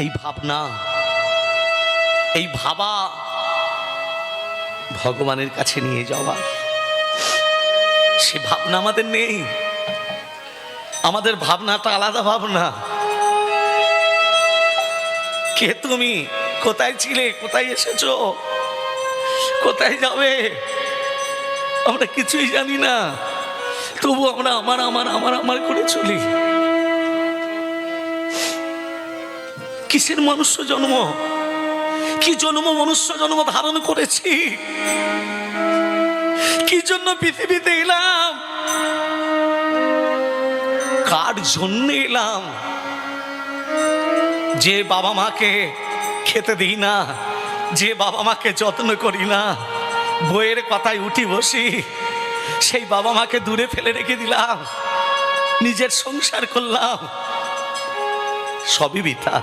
এই ভাবনা, এই ভাবা ভগবানের কাছে নিয়ে যাওয়া, সে ভাবনা আমাদের নেই। আমাদের ভাবনাটা আলাদা ভাবনা। কে তুমি? কোথায় ছিলে? কোথায় এসেছো? কোথায় যাবে? আমরা কিছুই জানি না, তবু আমরা আমার আমার আমার আমার করে চলি। কিসের মনুষ্য জন্ম? কি জন্ম মনুষ্য জন্ম ধারণ করেছি? কি জন্য পৃথিবীতে এলাম? কার জন্য এলাম? যে বাবা মাকে খেতে দিই না, যে বাবা মাকে যত্ন করি না, বইয়ের কথায় উঠি বসি, সেই বাবা মাকে দূরে ফেলে রেখে দিলাম, নিজের সংসার করলাম, সবই বৃথা।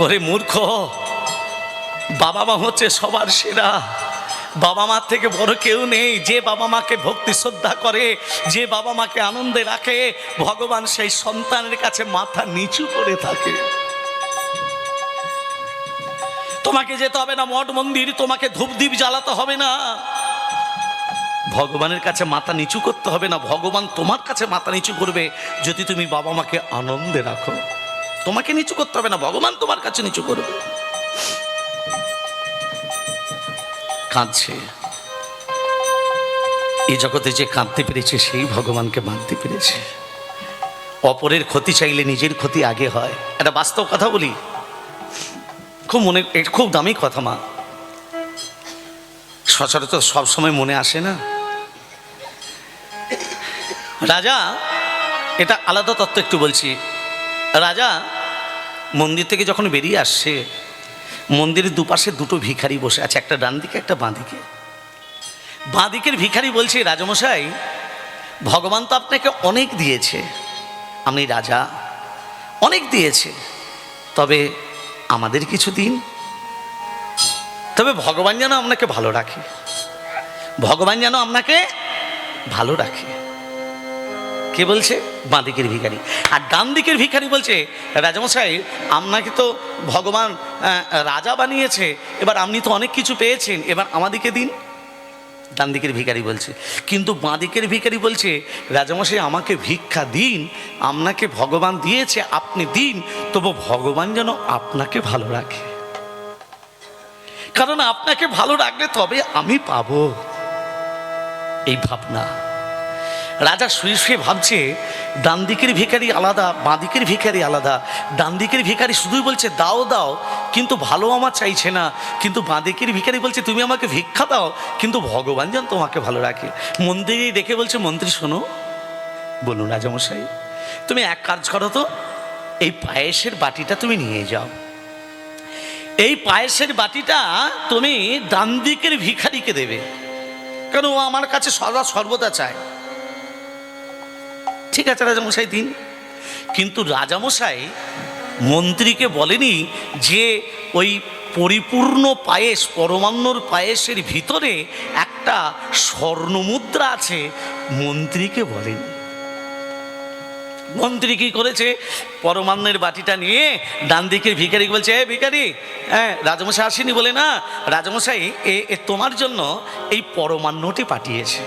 ওরে মূর্খ, বাবা মা হচ্ছে সবার সেরা। বাবা মার থেকে বড় কেউ নেই। যে বাবা মাকে ভক্তি শ্রদ্ধা করে, যে বাবা মাকে আনন্দে রাখে, ভগবান সেই সন্তানের কাছে মাথা নিচু করে থাকে। তোমাকে যেতে হবে না মঠ মন্দির, তোমাকে ধূপদীপ জ্বালাতে হবে না, ভগবানের কাছে মাথা নিচু করতে হবে না। ভগবান তোমার কাছে মাথা নিচু করবে যদি তুমি বাবা মাকে আনন্দে রাখো। তোমাকে নিচু করতে হবে না, ভগবান তোমার কাছে নিচু করবে। কাঁদছে, এই জগতে যে কাঁদতে পেরেছে সেই ভগবানকে মানতে পেরেছে। অপরের ক্ষতি চাইলে নিজের ক্ষতি আগে হয়। একটা বাস্তব কথা বলি, খুব দামি কথা মা, সচরাচর সবসময় মনে আসে না। রাজা, এটা আলাদা তত্ত্ব একটু বলছি। রাজা মন্দির থেকে যখন বেরিয়ে আসছে, মন্দিরের দুপাশে দুটো ভিখারি বসে আছে, একটা ডান দিকে একটা বাঁ দিকে। বাঁ দিকের ভিখারি বলছে, রাজামশাই, ভগবান তো আপনাকে অনেক দিয়েছে, আপনি রাজা, অনেক দিয়েছে, তবে আমাদের কিছু দিন। তবে ভগবান যেন আপনাকে ভালো রাখে, ভগবান যেন আপনাকে ভালো রাখে। কে বলছে? বাঁ দিকের ভিখারি। আর ডান দিকের ভিখারি বলছে, রাজামশাই, আপনাকে তো ভগবান রাজা বানিয়েছে, এবার আপনি তো অনেক কিছু পেয়েছেন, এবার আমাদেরকে দিন। ডান দিকের ভিখারি বলছে। কিন্তু বাঁ দিকের ভিখারি বলছে, রাজামশাই, আমাকে ভিক্ষা দিন, আপনাকে ভগবান দিয়েছে, আপনি দিন, তবু ভগবান যেন আপনাকে ভালো রাখে, কারণ আপনাকে ভালো রাখলে তবে আমি পাবো। এই ভাবনা। রাজা শুয়ে শুয়ে ভাবছে, ডান দিকের ভিখারি আলাদা, বাঁ দিকের ভিখারি আলাদা। ডান দিকের ভিখারি শুধুই বলছে দাও দাও, কিন্তু ভালো আমার চাইছে না। কিন্তু বাঁ দিকের ভিখারি বলছে তুমি আমাকে ভিক্ষা দাও, কিন্তু ভগবান যেন তোমাকে ভালো রাখে। মন্ত্রী দেখে বলছে, মন্ত্রী শোনো, বলুন রাজামশাই, তুমি এক কাজ করো তো, এই পায়েসের বাটিটা তুমি নিয়ে যাও। এই পায়েসের বাটিটা তুমি ডান দিকের ভিখারিকে দেবে, কারণ ও আমার কাছে সদা সর্বদা চায়। ঠিক আছে রাজামশাই, দিন। কিন্তু রাজামশাই মন্ত্রীকে বলেনি যে ওই পরিপূর্ণ পায়েস, পরমান্নর পায়েসের ভিতরে একটা স্বর্ণমুদ্রা আছে, মন্ত্রীকে বলেনি। মন্ত্রী কি করেছে? পরমান্নের বাটিটা নিয়ে ডান দিকের ভিখারি বলছে, ভিখারি, হ্যাঁ, রাজামশাই আসেনি বলে না, রাজামশাই এ তোমার জন্য এই পরমান্নটি পাঠিয়েছে।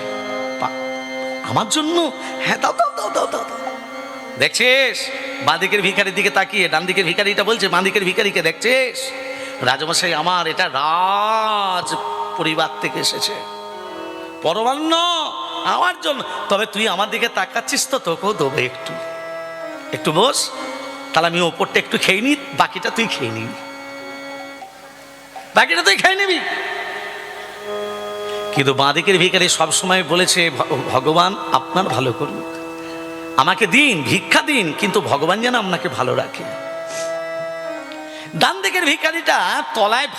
আমার জন্য? হ্যাঁ, দাও দাও দাও দাও দাও। দেখছিস? বাঁ দিকের ভিখারির দিকে তাকিয়ে ডান দিকের ভিখারিটা বলছে বাঁ দিকের ভিখারিকে, দেখছিস রাজামশাই, আমার এটা রাজ পরিবার থেকে এসেছে, পরমান্ন আমার জন্য, তবে তুই আমার দিকে তাকাচ্ছিস তো, তোকেও দেবো, একটু একটু বস, তাহলে আমি ওপরটা একটু খেয়ে নি, বাকিটা তুই খেয়ে নিবি, বাকিটা তুই খেয়ে নিবি। কিন্তু বাঁ দিকের ভিখারি সবসময় বলেছে, ভগবান আপনার ভালো করুক, আমাকে দিন, ভিক্ষা দিন, কিন্তু ভগবান যেন আপনাকে ভালো রাখে। ডান দিকের ভিখারিটা তলায়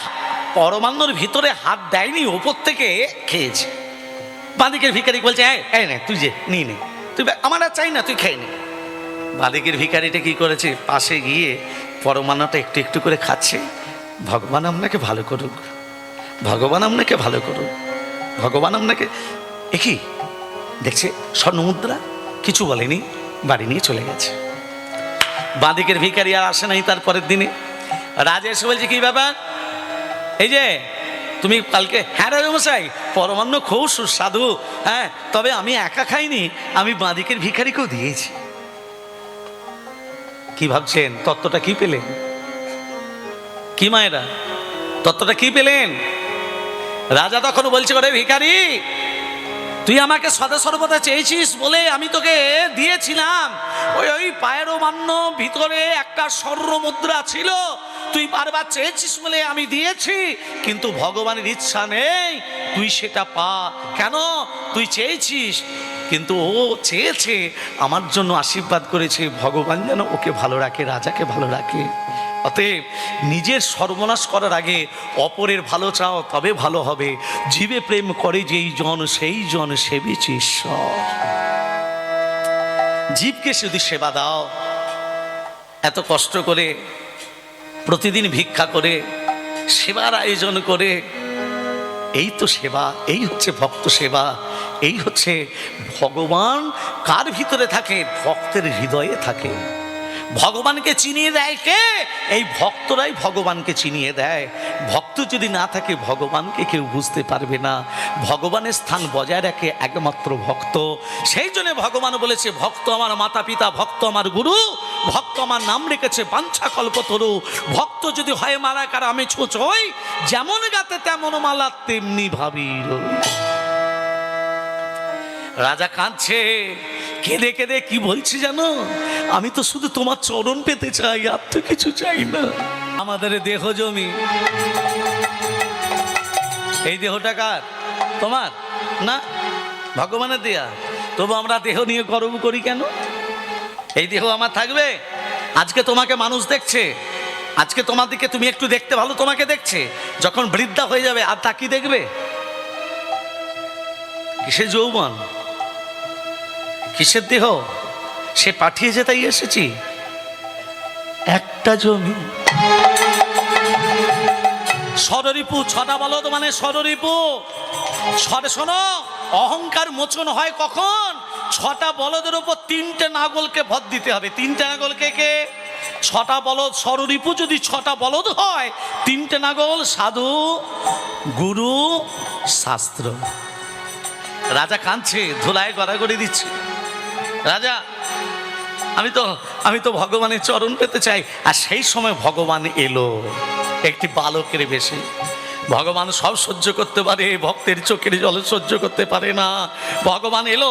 পরমান্নর ভিতরে হাত দেয়নি, ওপর থেকে খেয়েছে। বাঁ দিকের ভিখারি বলছে, এই নে, তুই যে নিয়ে নে, তুই, আমার আর চাই না, তুই খেয়ে নে। বাঁ দিকের ভিখারিটা কি করেছে? পাশে গিয়ে পরমান্নটা একটু একটু করে খাচ্ছে। ভগবান আপনাকে ভালো করুক, ভগবান আপনাকে ভালো করুক, ভগবান আপনাকে। একই দেখছে স্বর্ণমুদ্রা, কিছু বলেনি, বাড়ি নিয়ে চলে গেছে। বাঁদিকের ভিখারি আর আসে নাই তারপরের দিনে। রাজা এসে বলছে কি ব্যাপার, এই যে তুমি কালকে, হ্যাঁ রাজামশাই পরমান্ন খুব সুস্বাদু, হ্যাঁ তবে আমি একা খাইনি, আমি বাঁদিকের ভিখারিকেও দিয়েছি। কি ভাবছেন তত্ত্বটা কি পেলেন? কি মায়েরা তত্ত্বটা কি পেলেন? রাজা তখন বলছে করে ভিখারি, তুই আমাকে সদা সর্বদা চেয়েছিস বলে আমি তোকে দিয়েছিলাম। ওই পায়েরও মান্য ভিতরে একটা স্বর্ণ মুদ্রা ছিল, তুই বারবার চেয়েছিস বলে আমি দিয়েছি, কিন্তু ভগবানের ইচ্ছা নেই তুই সেটা পা। কেন? তুই চেয়েছিস, কিন্তু ও চেয়েছে আমার জন্য আশীর্বাদ করেছে, ভগবান যেন ওকে ভালো রাখে, রাজাকে ভালো রাখে। অতএব নিজের সর্বনাশ করার আগে অপরের ভালো চাও, তবে ভালো হবে। জীবে প্রেম করে যেই জন, সেই জন সেবিছে ঈশ্বর। জীবকে শুধু সেবা দাও। এত কষ্ট করে প্রতিদিন ভিক্ষা করে সেবার আয়োজন করে, এই তো সেবা, এই হচ্ছে ভক্ত সেবা, এই হচ্ছে ভগবান কার ভিতরে থাকে? ভক্তের হৃদয়ে থাকে। ভগবানকে চিনিয়ে দেয় কে? এই ভক্তরাই ভগবানকে চিনিয়ে দেয়। ভক্ত যদি না থাকে ভগবানকে কেউ বুঝতে পারবে না। ভগবানের স্থান বজায় রাখে একমাত্র ভক্ত। সেই জন্য ভগবান বলেছে, ভক্ত আমার মাতা পিতা, ভক্ত আমার গুরু, ভক্ত আমার নাম রেখেছে বাঞ্ছা কল্পতরু। ভক্ত যদি হয় মালাকার আমি ছোঁচ হই, যেমন গাতে তেমন মালা তেমনি ভাবি। রাজা কাঁদছে, কেঁদে কেঁদে কি বলছি জানো? আমি তো শুধু তোমার চরণ পেতে চাই, আর তো কিছু চাই না। আমাদের দেহ জমি, এই দেহটা কার? তোমার না, ভগবানের দেয়া। তবু আমরা দেহ নিয়ে গর্ব করি কেন? এই দেহ আমার থাকবে। আজকে তোমাকে মানুষ দেখছে, আজকে তোমার দিকে তুমি একটু দেখতে ভালো তোমাকে দেখছে, যখন বৃদ্ধা হয়ে যাবে আর তা কি দেখবে? কিসের যৌবন, কিসের দেহ? সে পাঠিয়েছে তাই এসেছি। একটা জমি, ষড়রিপু, ছটা বলদ মানে ষড়রিপু। শোনো, অহংকার মোচন হয় কখন? ছটা বলদের উপর তিনটে নাগলকে ভর দিতে হবে। তিনটে নাগলকে কে? ছটা বলদ। ষড়রিপু যদি ছটা বলদ হয়, তিনটে নাগল সাধু, গুরু, শাস্ত্র। রাজা কাঁদছে, ধুলায় গড়াগড়ি দিচ্ছে। রাজা, আমি তো ভগবানের চরণ পেতে চাই। আর সেই সময় ভগবান এলো একটি বালকের বেশে। ভগবান সব সহ্য করতে পারে, ভক্তের চোখের জল সহ্য করতে পারে না। ভগবান এলো,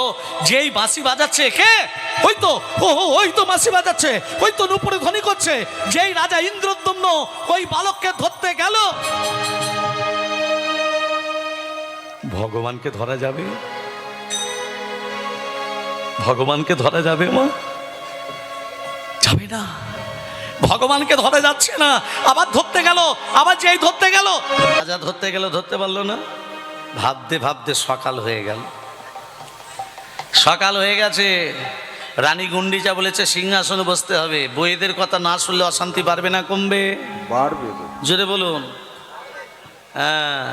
যেই বাঁশি বাজাচ্ছে, কে? ওই তো বাঁশি বাজাচ্ছে, ওই তো নুপুরে ধ্বনি করছে। যেই রাজা ইন্দ্রদ্যম্ন ওই বালককে ধরতে গেল, ভগবানকে ধরা যাবে? ভগবানকে ধরা যাবে মা? যাবে না। ভগবানকে ধরা যাচ্ছে না। আবার ধরতে গেল, আবার যেই ধরতে গেল, রাজা ধরতে গেল, ধরতে পারলো না। ভাবতে ভাবতে সকাল হয়ে গেল। সকাল হয়ে গেছে। রানী গুন্ডিচা বলেছে সিংহাসনে বসতে হবে। বইয়েদের কথা না শুনলে অশান্তি বাড়বে না কমবে? বাড়বে। জোরে বলুন। হ্যাঁ,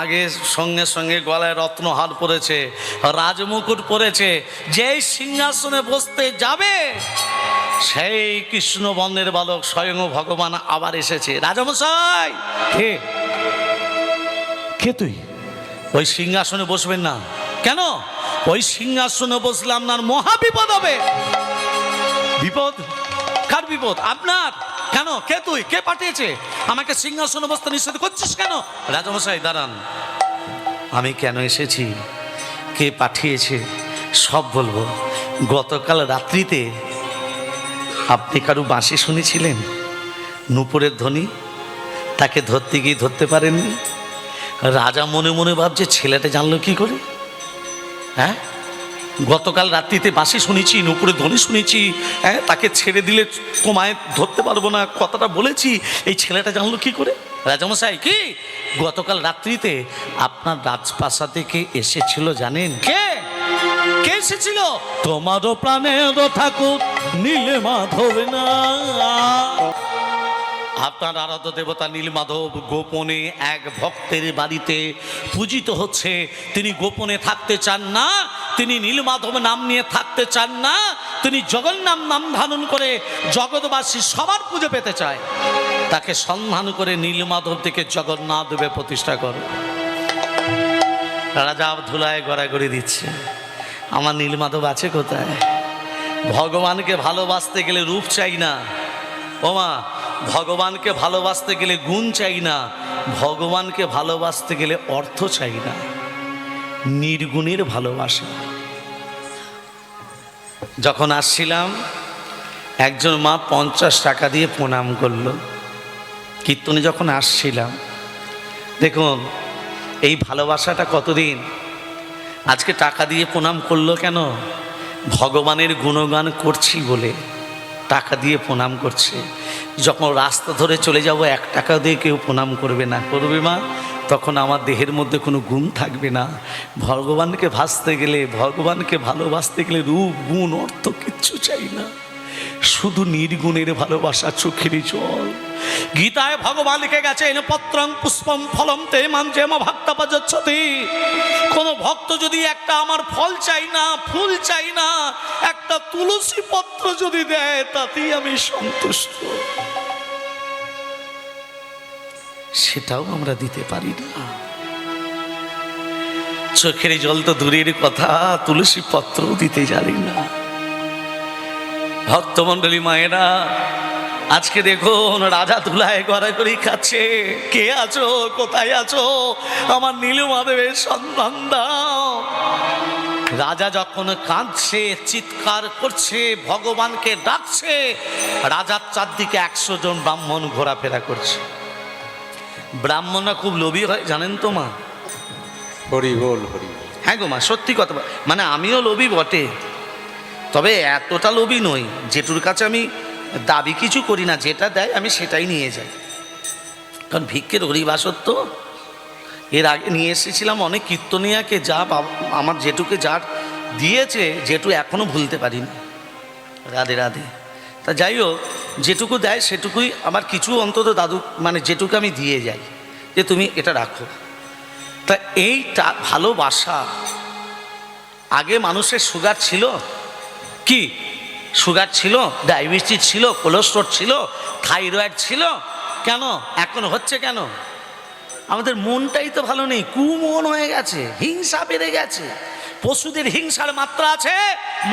আগে সঙ্গে সঙ্গে গলায় রত্নহার পরেছে, রাজমুকুট পরেছে। যেই সিংহাসনে বসতে যাবে, সেই কৃষ্ণ বর্ণের বালক স্বয়ং ভগবান আবার এসেছে। রাজামশাই, কে? কে তুই? ওই সিংহাসনে বসবেন না। কেন? ওই সিংহাসনে বসলে আপনার মহা বিপদ হবে। বিপদ? কার বিপদ? আপনার। কেন? কে তুই? কে পাঠিয়েছে? আমাকে সিংহাসনে বসতে নিষেধ করছিস কেন? রাজামশাই দাঁড়ান, আমি কেন এসেছি, কে পাঠিয়েছে সব বলবো। গতকাল রাত্রিতে আপনি কারু বাঁশি শুনেছিলেন, নুপুরের ধ্বনি, তাকে ধরতে গিয়ে ধরতে পারেননি। রাজা মনে মনে ভাবছে ছেলেটা জানলো কি করে? হ্যাঁ, গতকাল রাত্রিতে বাঁশি শুনেছি, নুপুরের ধ্বনি শুনেছি, হ্যাঁ তাকে ছেড়ে দিলে তোমায় ধরতে পারবো না, কথাটা বলেছি, এই ছেলেটা জানলো কি করে? রাজামশাই, কি গতকাল রাত্রিতে আপনার রাজপ্রাসাদ থেকে এসেছিল জানেন? কে? কে এসেছিল? তোমারও প্রাণের ঠাকুর নীলে মাধব না। আপনার আরাধ্য দেবতা নীলমাধব গোপনে এক ভক্তের বাড়িতে পূজিত হচ্ছে। তিনি গোপনে থাকতে চান না, তিনি নীলমাধব নাম নিয়ে থাকতে চান না, তিনি জগন্নাথ নাম ধারণ করে জগৎবাসী সবার পুজো পেতে চায়। তাকে সন্ধান করে নীলমাধব থেকে জগন্নাথ দেবে প্রতিষ্ঠা করো। রাজা ধুলায় গড়াগড়ি দিচ্ছে, আমার নীলমাধব আছে কোথায়? ভগবানকে ভালোবাসতে গেলে রূপ চাই না ওমা, ভগবানকে ভালোবাসতে গেলে গুণ চাই না, ভগবানকে ভালোবাসতে গেলে অর্থ চাই না, নির্গুণের ভালোবাসা। যখন আসছিলাম একজন মা 50 টাকা দিয়ে প্রণাম করলো কীর্তনে যখন আসছিলাম। দেখুন এই ভালোবাসাটা কতদিন, আজকে টাকা দিয়ে প্রণাম করলো কেন? ভগবানের গুণগান করছি বলে টাকা দিয়ে প্রণাম করছে। যখন রাস্তা ধরে চলে যাব 1 টাকা দিয়ে কেউ প্রণাম করবে না, করবে মা? তখন আমার দেহের মধ্যে কোনো গুণ থাকবে না। ভগবানকে ভাসতে গেলে, ভগবানকে ভালোবাসতে গেলে রূপ গুণ অর্থ কিচ্ছু চাই না, শুধু নির্গুণের ভালোবাসা, চোখের জল। গীতায় ভগবান লিখে গেছেন পত্রং পুষ্পম ফলম তে মানজেম ভক্তপজ্জতি। কোন ভক্ত যদি একটা আমার ফল চাই না, ফুল চাই না, একটা তুলসী পত্র যদি দেয় তাতেই আমি সন্তুষ্ট। সেটাও আমরা দিতে পারি না। চোখের জল তো দূরের কথা, তুলসী পত্রও দিতে জানি না। ভক্তমণ্ডলী মায়েরা, আজকে দেখুন রাজা ধুলায় গড়াগড়ি খাচ্ছে। কে আছো, কোথায় আছো, আমার নীলমাধবের সন্ধান দাও। রাজা যখন কাঁদছে, চিৎকার করছে, ভগবানকে ডাকছে, রাজার চারদিকে 100 জন ব্রাহ্মণ ঘোরাফেরা করছে। ব্রাহ্মণরা খুব লোভী হয় জানেন তো মা? হরি বল, হরি। হ্যাঁ গো মা, সত্যি কথা, মানে আমিও লোভী বটে, তবে এতটা লোভী নই। যেটুর কাছে আমি দাবি কিছু করি না, যেটা দেয় আমি সেটাই নিয়ে যাই, কারণ ভিক্ষের হরিবাসত্ব। এর আগে নিয়ে এসেছিলাম অনেক কীর্তনিয়াকে, যা আমার জেঠুকে যা দিয়েছে, জেঠু এখনও ভুলতে পারিনি। রাধে রাধে। তা যাই হোক, যেটুকু দেয় সেটুকুই আমার কিছু অন্তত দাদু মানে যেটুকু আমি দিয়ে যাই, যে তুমি এটা রাখো। তা এইটা ভালোবাসা। আগে মানুষের সুগার ছিল, কি সুগার ছিল, ডায়াবেটিস ছিল, কোলেস্ট্রল ছিল, থাইরয়েড ছিল, কেন এখন হচ্ছে? কেন? আমাদের মনটাই তো ভালো নেই, কুমন হয়ে গেছে, হিংসা বেড়ে গেছে। পশুদের হিংসার মাত্রা আছে,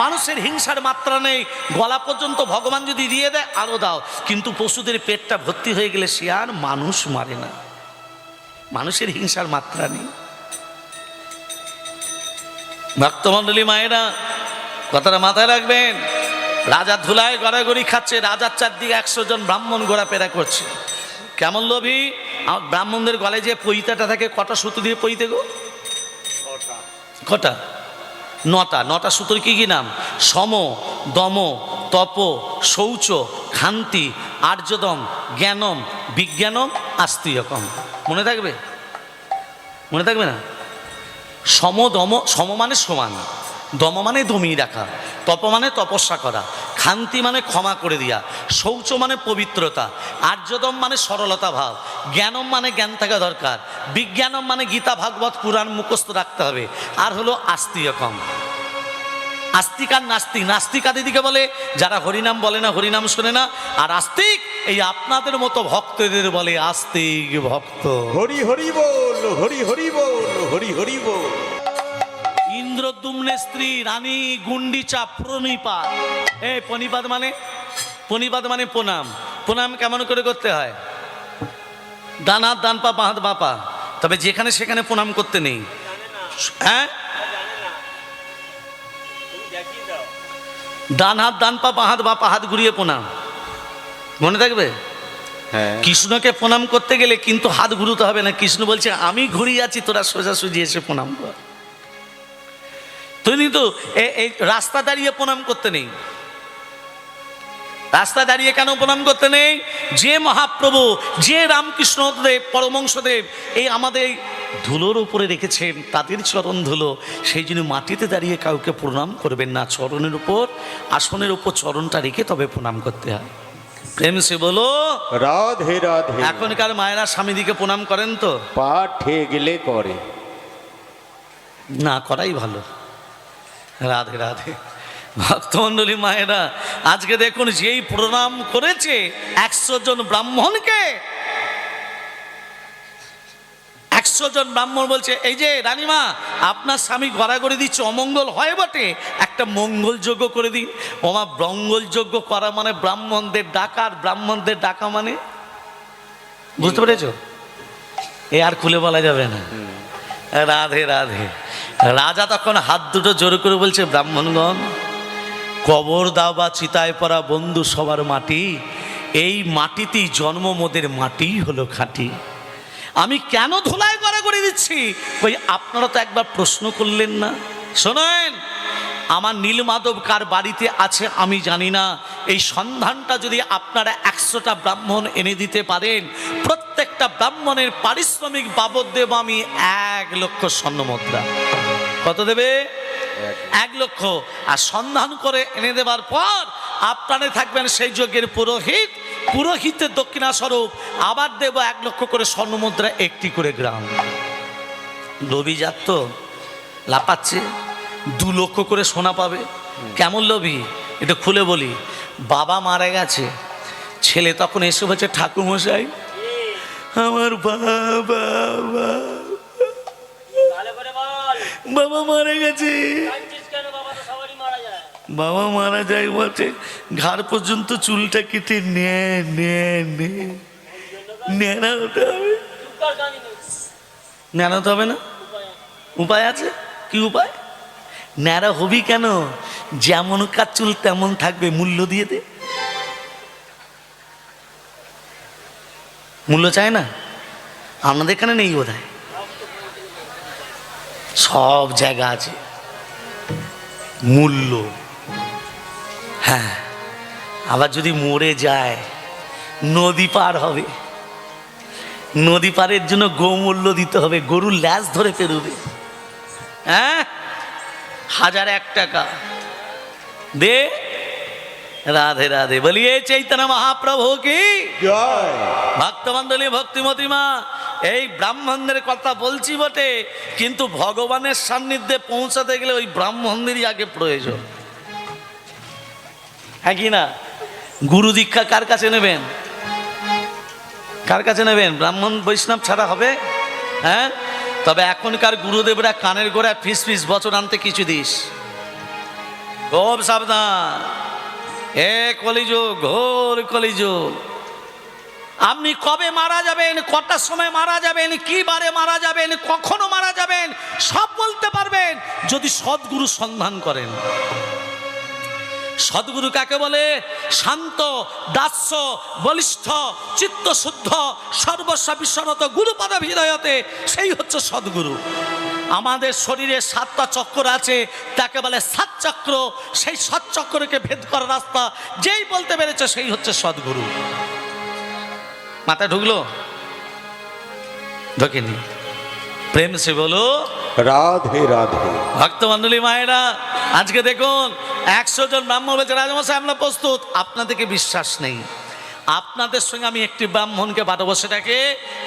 মানুষের হিংসার মাত্রা নেই। গলা পর্যন্ত ভগবান যদি দিয়ে দেয় আরো দাও, কিন্তু পশুদের পেটটা ভর্তি হয়ে গেলে সে আর মানুষ মারে না। মানুষের হিংসার মাত্রা নেই। ভক্তমণ্ডলী মায়েরা, কথাটা মাথায় রাখবেন। রাজা ধুলায় গড়াগড়ি খাচ্ছে, রাজার চারদিকে 100 জন ব্রাহ্মণ ঘোরাফেরা করছে। কেমন লোভী! ব্রাহ্মণদের গলায় যে পৈতাটা থাকে, কটা সুতো দিয়ে পৈতে গো? কটা? 9টা সুতোর কি কি নাম? সম, দম, তপ, শৌচ, ক্ষান্তি, আর্যদম, জ্ঞানম, বিজ্ঞানম, আস্তিকম। মনে থাকবে? মনে থাকবে না? সম, দম, সম মানে সমান, দম মানে দমিয়ে রাখা, তপ মানে তপস্যা করা, ক্ষান্তি মানে ক্ষমা করে দেওয়া, শৌচ মানে পবিত্রতা, আর্যদম মানে সরলতা ভাব, জ্ঞানম মানে জ্ঞান থাকা দরকার, বিজ্ঞানম মানে গীতা ভাগবত পুরাণ মুখস্থ রাখতে হবে, আর হলো আস্তিকম। আস্তিক আর নাস্তিক। নাস্তিক আদিদিকে বলে যারা হরিনাম বলে না, হরিনাম শোনে না, আর আস্তিক এই আপনাদের মতো ভক্তদের বলে আস্তিক ভক্ত। হরি হরি বল, হরি হরি বল, হরি হরি বল। ইন্দ্রদ্যুম্নের স্ত্রী রানী গুন্ডিচা প্রণিপাত। প্রণিপাত মানে, প্রণিপাত মানে প্রণাম। প্রণাম কেমন করে করতে হয়? ডান হাত ডান পা, বাঁ হাত বাঁ পা। তবে যেখানে সেখানে প্রণাম করতে নেই। হ্যাঁ, ডান হাত ডান পা, বাঁ হাত বাঁ পা, হাত ঘুরিয়ে প্রণাম। মনে থাকবে? হ্যাঁ। কৃষ্ণকে প্রণাম করতে গেলে কিন্তু হাত ঘুরতে হবে না। কৃষ্ণ বলছে আমি ঘুরিয়ে আছি, তোরা সোজাসুজি এসে প্রণাম কর। তুমি কিন্তু এই রাস্তা দাঁড়িয়ে প্রণাম করতে নেই। রাস্তা দাঁড়িয়ে কেন প্রণাম করতে নেই? যে মহাপ্রভু, যে রামকৃষ্ণদেব পরমংশদেব এই আমাদের ধুলোর উপরে রেখেছেন, তাদের চরণ ধুলো, সেই জন্য মাটিতে দাঁড়িয়ে কাউকে প্রণাম করবেন না। চরণের উপর, আসনের উপর চরণটা রেখে তবে প্রণাম করতে হয়। প্রেম সে বলো রাধে রাধে। এখনকার মায়েরা স্বামীদিকে প্রণাম করেন তো? পা ঠেকলে করে। না করাই ভালো। রাধে রাধে। ভক্তমণ্ডলী মায়েরা, আজকে দেখুন যেই প্রণাম করেছে 100 জন ব্রাহ্মণকে, 100 জন ব্রাহ্মণ বলছে এই যে রানীমা আপনার স্বামী গড়াগড়ি দিচ্ছে, অমঙ্গল হয় বটে, একটা মঙ্গল যজ্ঞ করে দিন। ওমা, মঙ্গল যজ্ঞ করা মানে ব্রাহ্মণদের ডাকা, আর ব্রাহ্মণদের ডাকা মানে বুঝতে পেরেছো? এ আর খুলে বলা যাবে না। রাধে রাধে। রাজা তখন হাত দুটো জোর করে বলছে, ব্রাহ্মণগণ, কবর দাও বা চিতায় পড়া বন্ধু সবার মাটি, এই মাটিতেই জন্ম, মোদের মাটি হলো খাঁটি। আমি কেন ধুলায় গড়াগড়ি দিচ্ছি? ওই আপনারা তো একবার প্রশ্ন করলেন না। শোনেন, আমার নীলমাধব কার বাড়িতে আছে আমি জানি না, এই সন্ধানটা যদি আপনারা 100টা ব্রাহ্মণ এনে দিতে পারেন, প্রত্যেকটা ব্রাহ্মণের পারিশ্রমিক বাবদ দেব আমি 1 লক্ষ স্বর্ণমুদ্রা। কত দেবে? 1 লক্ষ। আর সন্ধান করে এনে দেবার পর আপনারা থাকবেন সেই যজ্ঞের পুরোহিত, পুরোহিতের দক্ষিণা স্বরূপ আবার দেব 1 লক্ষ করে স্বর্ণমুদ্রা, 1টি করে গ্রাম। লোভী যাত তো লাপাচ্ছে, 2 লক্ষ করে সোনা পাবে। কেমন লোভী এটা খুলে বলি। বাবা মারা গেছে, ছেলে তখন এসে বলছে, ঠাকুরমশাই আমার বাবা মারা গেছে। বাবা মারা যায় বলছে, ঘাড় পর্যন্ত চুলটা কেটে নেড়াতে হবে। নেড়াতে হবে না? উপায় আছে। কি উপায়? ন্যাড়া হবি কেন? যেমন কার চুল তেমন থাকবে, মূল্য দিয়ে দে। মূল্য চায় না? আপনাদের এখানে নেই বোধহয়, সব জায়গা আছে মূল্য। হ্যাঁ, আবার যদি মরে যায় নদী পার হবে, নদী পারের জন্য গোমূল্য দিতে হবে, গরুর ল্যাজ ধরে পেরোবে। হ্যাঁ, 1001 টাকা দে। রাধে রাধে। বলিয়ে চৈতন্য মহাপ্রভু কি জয়। ভক্তমণ্ডলী, ভক্তিমতী মা, এই ব্রাহ্মণদের কথা বলছি বটে, কিন্তু ভগবানের সান্নিধ্যে পৌঁছাতে গেলে ওই ব্রাহ্মণদেরই আগে প্রয়োজন। হ্যাঁ কি না? গুরু দীক্ষা কার কাছে নেবেন? কার কাছে নেবেন? ব্রাহ্মণ বৈষ্ণব ছাড়া হবে? হ্যাঁ, তবে এখনকার গুরুদেবরা কানের গোড়ায় ফিস ফিস বচন আনতে কিছু দিস। খুব সাবধান, এ কলিযুগ, ঘোর কলিযুগ। আপনি কবে মারা যাবেন, কটার সময় মারা যাবেন, কি বারে মারা যাবেন, কখনো মারা যাবেন, সব বলতে পারবেন যদি সদ্গুরু সন্ধান করেন। সদ্গুরু কাকে বলে? শান্ত, দাস্য, বলিষ্ঠ, চিত্ত শুদ্ধ, সর্বস্ব বিস্মরত, গুরুপদ হৃদয়তে, সেই হচ্ছে সদ্গুরু। আমাদের শরীরে 7টা চক্র আছে, তাকে বলে 7 চক্র। সেই 7 চক্রকে ভেদ করার রাস্তা যেই বলতে পেরেছে সেই হচ্ছে সদ্গুরু। মাথায় ঢুকলো? ঢোকেনি? প্রেম সে বলো রাধে রাধে। ভক্তমণ্ডলী মায়েরা, আজকে দেখুন 100 জন ব্রাহ্মণ বলছে, রাজামশাই আমরা প্রস্তুত। আপনাদেরকে বিশ্বাস নেই। আপনাদের সঙ্গে আমি একটি ব্রাহ্মণকে পাঠাবো, সেটাকে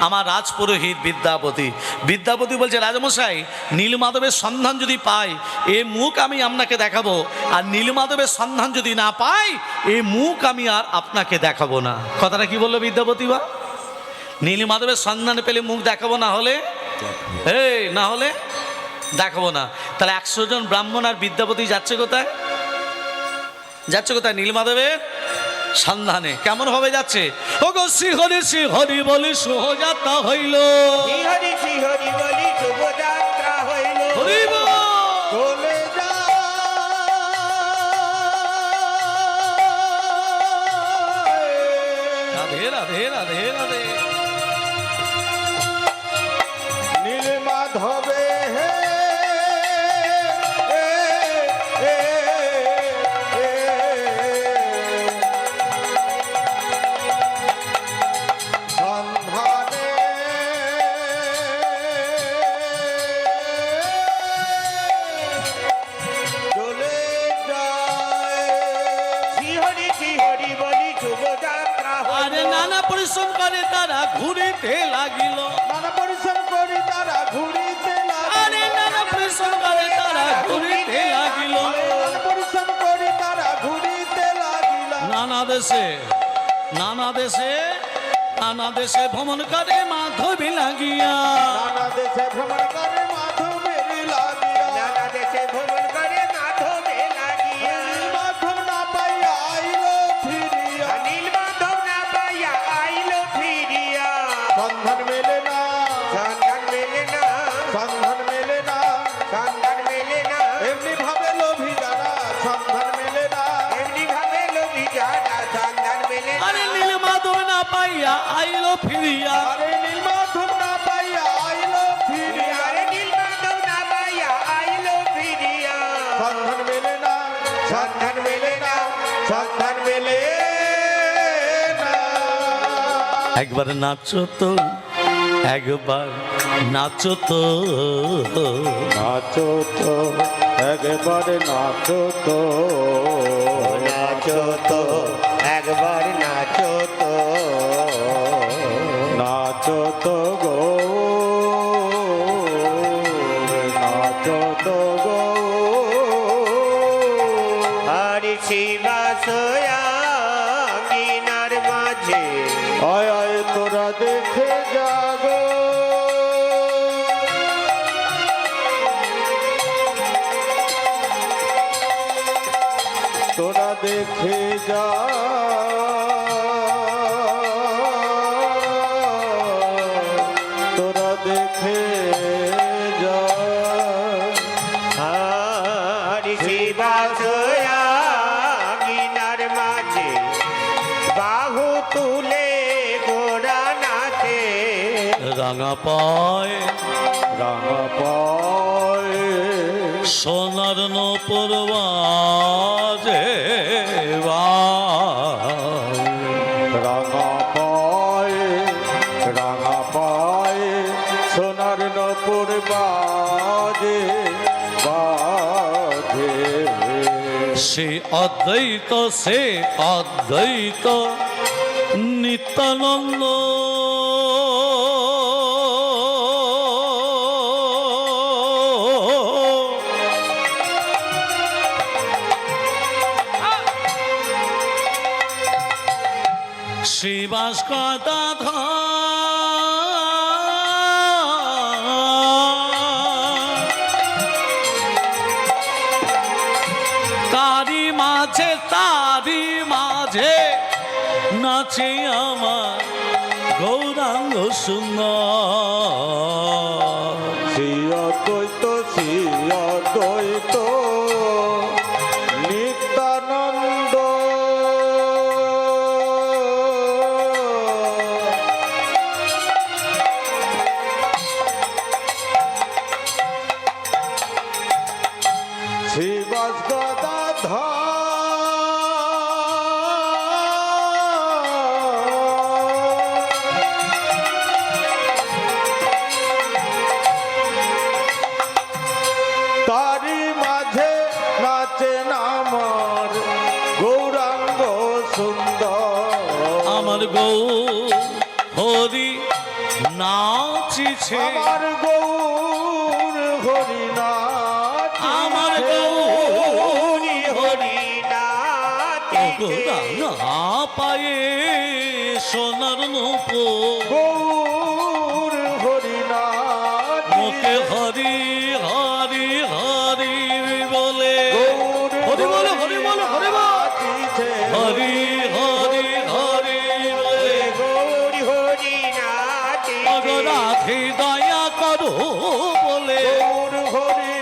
আমার রাজপুরোহিত বিদ্যাপতি। বিদ্যাপতি বলছে, রাজামশাই নীলমাধবের সন্ধান যদি পাই, এ মুখ আমি আপনাকে দেখাবো, আর নীলমাধবের সন্ধান যদি না পাই, এ মুখ আমি আর আপনাকে দেখাবো না। কথাটা কি বললো বিদ্যাপতি বা? নীলমাধবের সন্ধান পেলে মুখ দেখাবো, না হলে না হলে দেখাবো না। তাহলে 100 জন ব্রাহ্মণ আর বিদ্যাপতি যাচ্ছে কোথায়? যাচ্ছে কোথায়? নীলমাধবের সন্ধানে। কেমন ভাবে যাচ্ছে? ওগো শ্রী হরি বলি শুভযাত্রা হইল, শ্রীহরি শ্রীহরি বলি শুভযাত্রা হইল, হরি বল। চলে যা রাধে রাধে রাধে রাধে। নীলমাধবে হে সন্ধানে ঘুরিতে লাগিল। নানা পরিশ্রম করি তারা ঘুরিতে আরে নানা পরিশ্রম করে তারা ঘুরিতে লাগিল। নানা পরিশ্রম করি তারা ঘুরিতে লাগিল। নানা দেশে নানা দেশে নানা দেশে ভ্রমণ করে মাধবী লাগিয়া। নানা দেশে ভ্রমণ করে মাধবের লাগিয়া। নানা দেশে ভ্রমণ করে মাধবে লাগিয়া। মাধব না পাইয়া আইলো ফিরিয়া। নীল মাধব না পাইয়া আইলো ফিরিয়া। সন্ধান মেলে না, সন্ধান মেলে না, সন্ধান মেলে না, সন্ধান মেলে না, এমনি ভাবে লোভী যারা সন্ধান মেলে না। এমনি ভাবে লোভী যারা সন্ধান মেলে না। আরে নীল মাধব না পাইয়া আইলো ফিরিয়া। আরে নীল মাধব না পাইয়া আইলো ফিরিয়া। আরে নীল মাধব না পাইয়া আইলো ফিরিয়া। সন্ধান মেলে না, সন্ধান মেলে না, সন্ধান মেলে না। একবার নাচো তো, একবার নাচো তো। নাচো তো, একবারে নাচো তো, নাচো তো, একবার নাচো তো, নাচো তো গো, নাচো তো গো। হরি শিবাসয়া গিনার মাঝে আয় আয় তোরা দেখে যাগো, তোরা দেখে যা, তোরা দেখে যা। হরি শিবাসয়া গিনার মাঝে বাহু তুলে গোরা নাচে রাঙা পায় রাঙা পায় সোনার নূপুর বাজে রাঙা পায় সোনার নপুর বাজে বাজে। সে অদ্বৈত সে অদ্বৈত নিত্যানন্দ। শ্রীবাস তারি মাঝে নাচে আমার গৌরাঙ্গ সুন্দর। শিয় দ্বৈত নিত্যানন্দ। শ্রীবাস তারি মাঝে নাচেন আমার গৌরাঙ্গ সুন্দর। আমার গৌ হরি নাচিছে আমার গৌর হরি নাচ, আমার গৌরী হরি নাচে রাঙা পায়ে সোনার নূপুর গৌর হরি নাচ, মুখে হরি হরি হরি বলে গৌর হরি বলে হরি বলে হরি বল নাচিছে। হরি হরি হরি বলে গৌরী হরি নাচে রাধে দয়া করো বলে গৌর হরি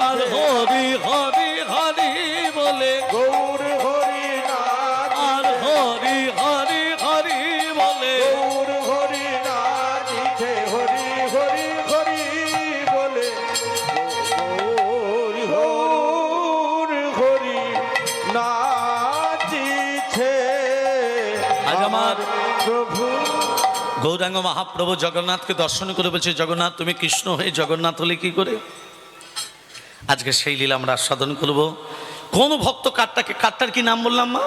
আর নাচিছে। হরি হরি হরি বলে গৌর হরি নাচিছে। আর হরি হরি হরি বলে গৌর হরি নাচিছে, হরি হরি হরি বলে গৌর হরি নাচিছে। আজ আমার প্রভু গৌরাঙ্গ মহাপ্রভু জগন্নাথকে দর্শন করে বলছে, জগন্নাথ তুমি কৃষ্ণ হয়ে জগন্নাথ হলে কি করে? আজকে সেই লীলা আমরা আস্বাদন করব। কোন ভক্ত কাঠটার কি নাম বললাম মা?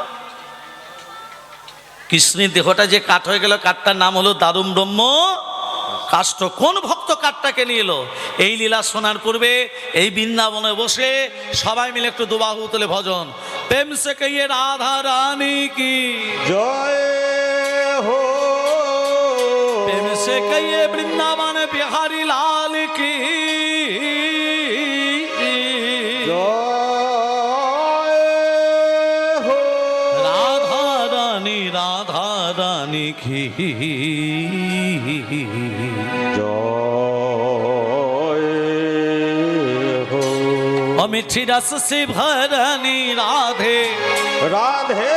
কৃষ্ণের দেহটা যে কাঠ হয়ে গেল, কাঠটার নাম হলো দারুম ব্রহ্ম কাষ্ঠ। কোন ভক্ত কাঠটাকে নিয়ে এলো? এই লীলা শোনার পূর্বে এই বৃন্দাবনে বসে সবাই মিলে একটু দুবাহু তুলে ভজন, প্রেম সে কহিয়ে রাধা রানী কি, জয় হো, প্রেম সে কহিয়ে বৃন্দাবন বিহারী লাল কি, জয় হো, রাধা রানী কি, জয় হো। मिठी रस से भरनी राधे राधे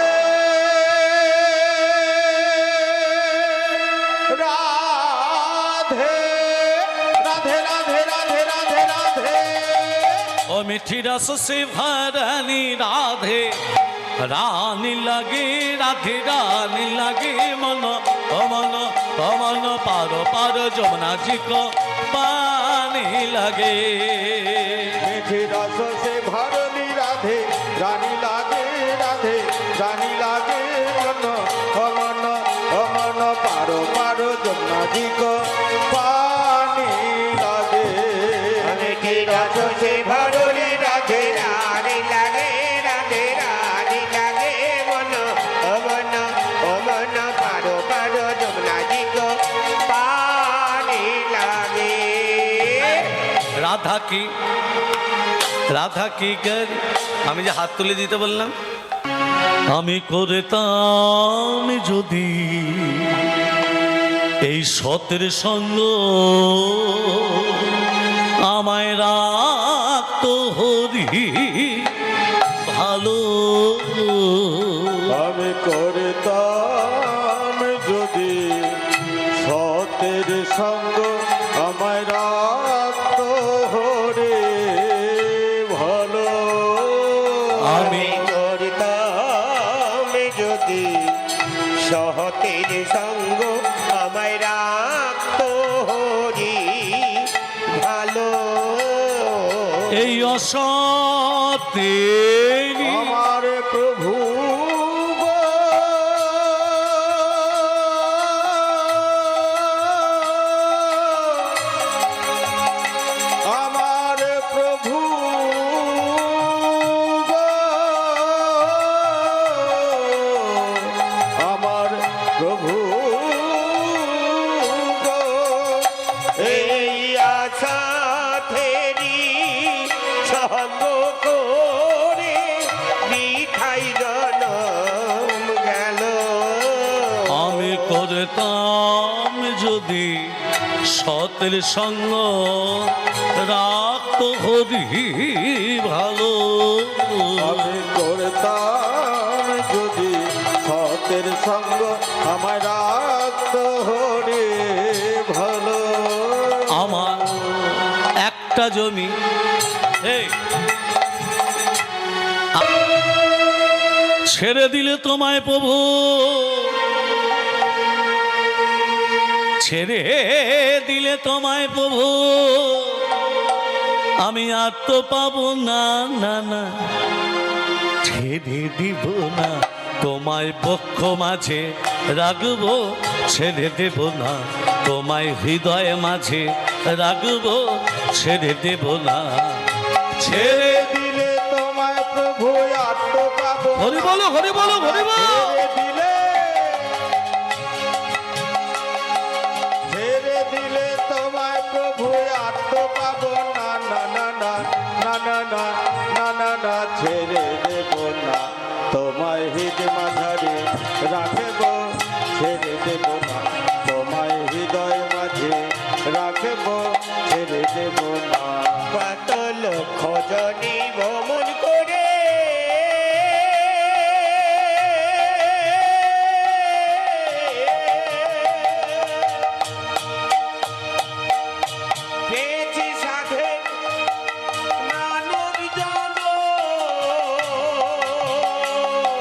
राधे राधे राधे राधे राधे राधे। ओ मिठी रस से भरनी राधे रानी लगी, राधे रानी लगी, मनो मनो मनो पारो पारो जमुना जी को पानी लगे। मीठी रस से भरनी राधे रानी लागे, राधे रानी लागे, मन मन मन पारो पारो जमुना जी को पानी लागे। मीठी रस से भरनी राधे रानी लागे, राधे रानी लागे, मन मन मन पारो पारो जमुना जी को पानी लागे। রাধা কি, রাধা কি করি, আমি যে হাত তুলে দিতে বললাম, আমি করতাম যদি এই সতের সঙ্গ, আমায় রাখতো হরি ভালো। আমি করতাম যদি সতের সঙ্গ, আমায় রাখতো হরে ভালো। আমি করতাম যদি সহতের সঙ্গ, আমায় রাখতো হরি ভালো। এই অসতের আমার প্রভু গো, আমার প্রভু গো, আমার প্রভু গো। এই আশা থেরি সঙ্গ করে মিঠাই জনম গেল। আমি করতাম যদি সতের সঙ্গ, রাখতো হরি ভালো। আমি করতাম যদি সতের সঙ্গ, আমার রাখতো হরে ভালো। আমার একটা জমি, এই ছেড়ে দিলে তোমায় প্রভু, ছেড়ে দিলে তোমায় প্রভু, আমি আর তো পাবো না, না না ছেড়ে দিব না, তোমায় পক্ষ মাঝে রাখবো, ছেড়ে দেব না, তোমায় হৃদয় মাঝে রাখবো, ছেড়ে দেব না। ছেড়ে দিলে তোমায় প্রভু আর তো পাবো না। হরি বলো, হরি বলো, হরি বলো। ছেড়ে দিলে তোমায় প্রভু আর তো পাবো না, না না না না না না না না না, ছেড়ে দেব না, তোমায় হৃদয় মাঝারে রাখবো, ছেড়ে দেব না, তোমায় হৃদয় মাঝে রাখবো, ছেড়ে দেব না। কত লক্ষ জনি ভ্রমণ করে পেয়েছি সাধে মানব জন।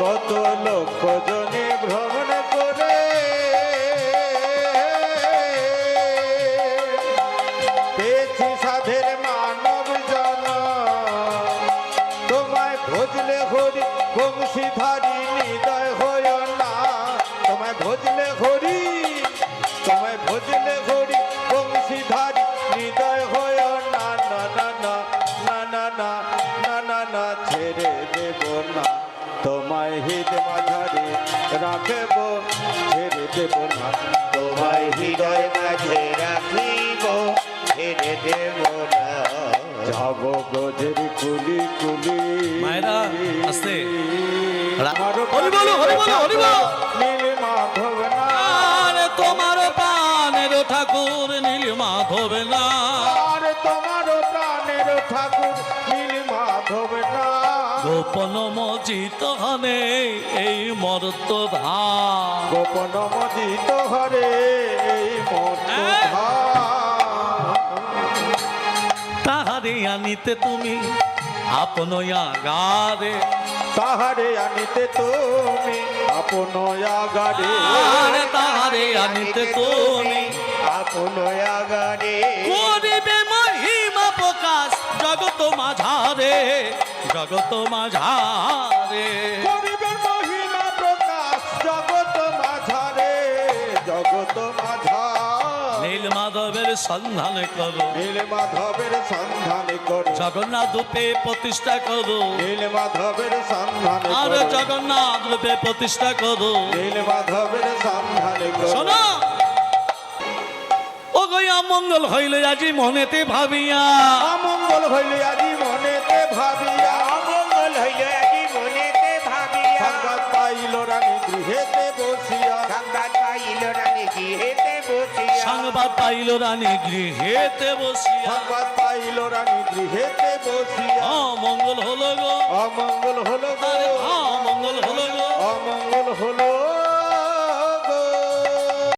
কত লক্ষ জনে ভ্রমণ করে পেয়েছি সাধের মানব জন। তোমায় ভজলে হরি বংশীধারী হৃদয় হয় না, তোমায় দেব না তোমায় হৃদ মাঝারে রাখব ছেড়ে দেব না তোমায় হৃদয় মাঝে রাখিব ছেড়ে দেব না যাব ব্রজের কুলি কুলি মায়েরা, আস্তে। আমার হরি বলো, হরি বলো, হরি বলো। নীল মাধব না আরে তোমার প্রাণের ঠাকুর নীল মাধব না, আর তোমার প্রাণের ঠাকুর নীল মাধব না গোপন মজিত হনে এই মর্ত ধাম, গোপন মজিত হরে এই মর্ত তাহারে আনিতে তুমি আপন আগারে, তাহারে আনিতে তুমি আপন আগারে আরে তাহারে আনিতে তুমি আপন আগারে করিবে মহিমা প্রকাশ জগত মাঝারে, জগত মাঝারে। করিবেন মহিমা প্রকাশ জগত মাঝারে জগত মাঝারে নীল মাধবের সন্ধান করো, নীল মাধবের সন্ধান করো জগন্নাথ রূপে প্রতিষ্ঠা করো, নীল মাধবের সন্ধান আর করো জগন্নাথ রূপে প্রতিষ্ঠা করো। নীল মাধবের সন্ধান করো শোনো, ও গয়া মঙ্গল হইলে আজি মনেতে ভাবিয়া, অমঙ্গল হইলে আজি মনেতে ভাবিয়া অমঙ্গল হইল আজি মনেতে ভাবিয়া সংবাদ পাইল রানী গৃহেতে বসিয়া সংবাদ পাইল রানী গৃহেতে বসিয়া সংবাদ পাইল রানী গৃহেতে বসিয়া, সংবাদ পাইল রানী গৃহেতে বসিয়া মঙ্গল হলো গো, অমঙ্গল হলো গো আরে মঙ্গল হলো গো। অমঙ্গল হলো